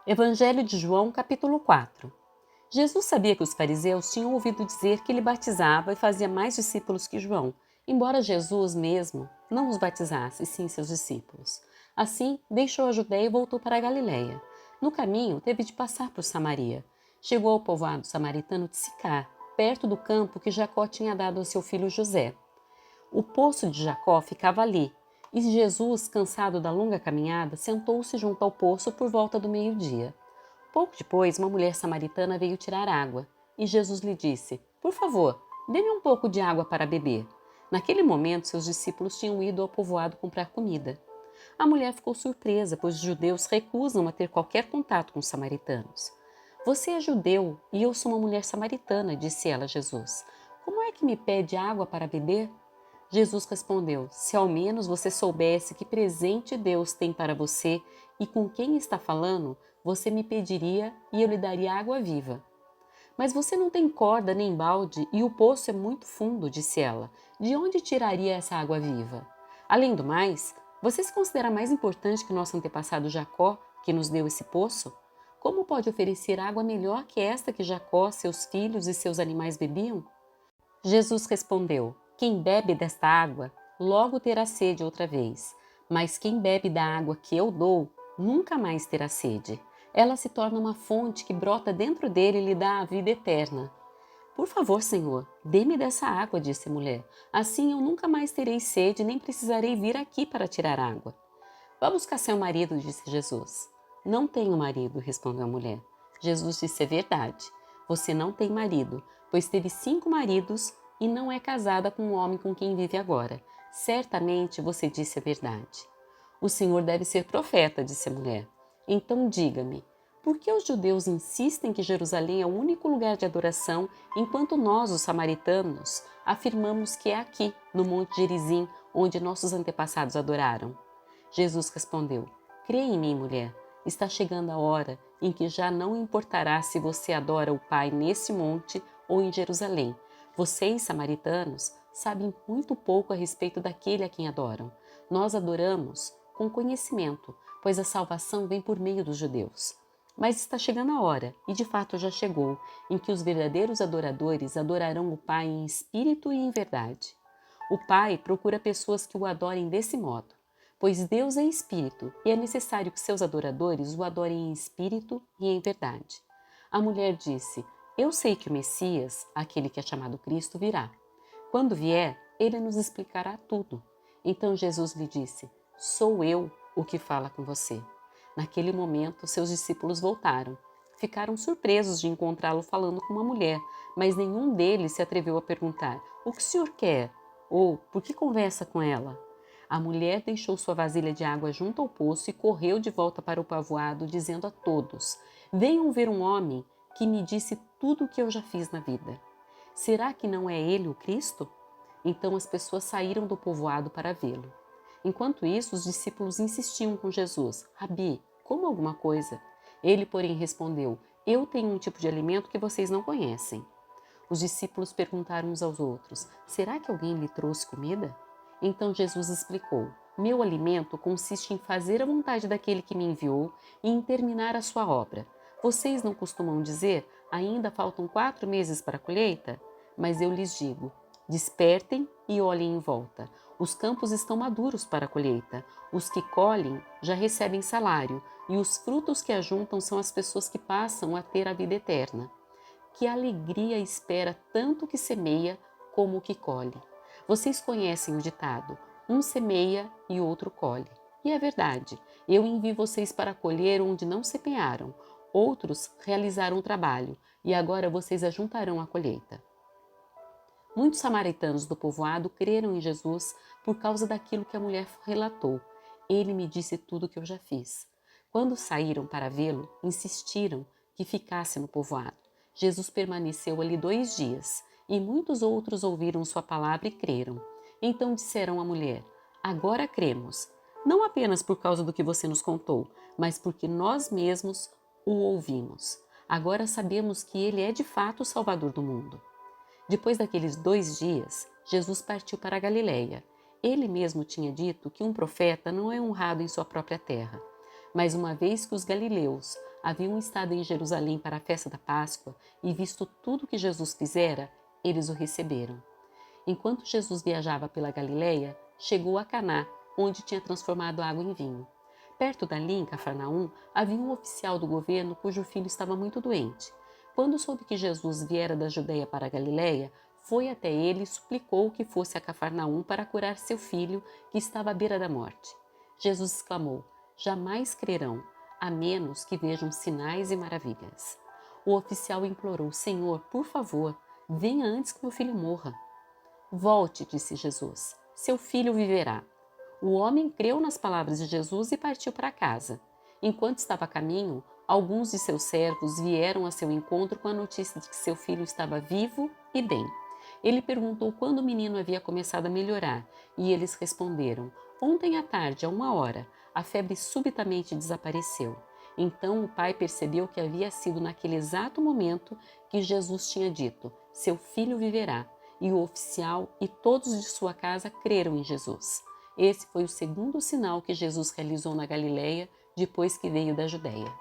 Evangelho de João, capítulo 4. Jesus sabia que os fariseus tinham ouvido dizer que ele batizava e fazia mais discípulos que João, embora Jesus mesmo não os batizasse, e sim seus discípulos. Assim, deixou a Judéia e voltou para a Galiléia. No caminho, teve de passar por Samaria. Chegou ao povoado samaritano de Sicar, perto do campo que Jacó tinha dado a seu filho José. O poço de Jacó ficava ali, e Jesus, cansado da longa caminhada, sentou-se junto ao poço por volta do meio-dia. Pouco depois, uma mulher samaritana veio tirar água, e Jesus lhe disse: Por favor, dê-me um pouco de água para beber. Naquele momento, seus discípulos tinham ido ao povoado comprar comida. A mulher ficou surpresa, pois os judeus recusam a ter qualquer contato com os samaritanos. Você é judeu e eu sou uma mulher samaritana, disse ela a Jesus. Como é que me pede água para beber? Jesus respondeu: Se ao menos você soubesse que presente Deus tem para você e com quem está falando, você me pediria e eu lhe daria água viva. Mas você não tem corda nem balde e o poço é muito fundo, disse ela. De onde tiraria essa água viva? Além do mais, você se considera mais importante que nosso antepassado Jacó, que nos deu esse poço? Como pode oferecer água melhor que esta que Jacó, seus filhos e seus animais bebiam? Jesus respondeu: Quem bebe desta água, logo terá sede outra vez. Mas quem bebe da água que eu dou, nunca mais terá sede. Ela se torna uma fonte que brota dentro dele e lhe dá a vida eterna. Por favor, Senhor, dê-me dessa água, disse a mulher. Assim eu nunca mais terei sede, nem precisarei vir aqui para tirar água. Vá buscar seu marido, disse Jesus. Não tenho marido, respondeu a mulher. Jesus disse: É verdade. Você não tem marido, pois teve 5 maridos e não é casada com o homem com quem vive agora. Certamente você disse a verdade. O Senhor deve ser profeta, disse a mulher. Então diga-me, por que os judeus insistem que Jerusalém é o único lugar de adoração, enquanto nós, os samaritanos, afirmamos que é aqui, no Monte Gerizim, onde nossos antepassados adoraram? Jesus respondeu: Creia em mim, mulher. Está chegando a hora em que já não importará se você adora o Pai nesse monte ou em Jerusalém. Vocês, samaritanos, sabem muito pouco a respeito daquele a quem adoram. Nós adoramos com conhecimento, pois a salvação vem por meio dos judeus. Mas está chegando a hora, e de fato já chegou, em que os verdadeiros adoradores adorarão o Pai em espírito e em verdade. O Pai procura pessoas que o adorem desse modo, pois Deus é espírito e é necessário que seus adoradores o adorem em espírito e em verdade. A mulher disse: Eu sei que o Messias, aquele que é chamado Cristo, virá. Quando vier, ele nos explicará tudo. Então Jesus lhe disse: Sou eu o que fala com você. Naquele momento, seus discípulos voltaram. Ficaram surpresos de encontrá-lo falando com uma mulher, mas nenhum deles se atreveu a perguntar: O que o senhor quer? Ou por que conversa com ela? A mulher deixou sua vasilha de água junto ao poço e correu de volta para o povoado, dizendo a todos: Venham ver um homem que me disse tudo o que eu já fiz na vida. Será que não é ele o Cristo? Então as pessoas saíram do povoado para vê-lo. Enquanto isso, os discípulos insistiam com Jesus: Rabi, coma alguma coisa. Ele, porém, respondeu: Eu tenho um tipo de alimento que vocês não conhecem. Os discípulos perguntaram uns aos outros: Será que alguém lhe trouxe comida? Então Jesus explicou: Meu alimento consiste em fazer a vontade daquele que me enviou e em terminar a sua obra. Vocês não costumam dizer: Ainda faltam 4 meses para a colheita? Mas eu lhes digo: Despertem e olhem em volta. Os campos estão maduros para a colheita. Os que colhem já recebem salário, e os frutos que ajuntam são as pessoas que passam a ter a vida eterna. Que alegria espera tanto o que semeia como o que colhe. Vocês conhecem o ditado: um semeia e outro colhe. E é verdade, eu envio vocês para colher onde não semearam. Outros realizaram o trabalho, e agora vocês ajuntarão a colheita. Muitos samaritanos do povoado creram em Jesus por causa daquilo que a mulher relatou. Ele me disse tudo o que eu já fiz. Quando saíram para vê-lo, insistiram que ficasse no povoado. Jesus permaneceu ali 2 dias, e muitos outros ouviram sua palavra e creram. Então disseram à mulher: Agora cremos, não apenas por causa do que você nos contou, mas porque nós mesmos o ouvimos. Agora sabemos que ele é de fato o Salvador do mundo. Depois daqueles 2 dias, Jesus partiu para a Galiléia. Ele mesmo tinha dito que um profeta não é honrado em sua própria terra. Mas uma vez que os galileus haviam estado em Jerusalém para a festa da Páscoa e visto tudo o que Jesus fizera, eles o receberam. Enquanto Jesus viajava pela Galileia, chegou a Caná, onde tinha transformado a água em vinho. Perto dali, em Cafarnaum, havia um oficial do governo cujo filho estava muito doente. Quando soube que Jesus viera da Judeia para a Galileia, foi até ele e suplicou que fosse a Cafarnaum para curar seu filho, que estava à beira da morte. Jesus exclamou: "Jamais crerão, a menos que vejam sinais e maravilhas." O oficial implorou: "Senhor, por favor, venha antes que meu filho morra." "Volte", disse Jesus, "seu filho viverá." O homem creu nas palavras de Jesus e partiu para casa. Enquanto estava a caminho, alguns de seus servos vieram a seu encontro com a notícia de que seu filho estava vivo e bem. Ele perguntou quando o menino havia começado a melhorar, e eles responderam: "Ontem à tarde, a 1 hora, a febre subitamente desapareceu." Então o pai percebeu que havia sido naquele exato momento que Jesus tinha dito: "Seu filho viverá." E o oficial e todos de sua casa creram em Jesus. Esse foi o segundo sinal que Jesus realizou na Galileia depois que veio da Judeia.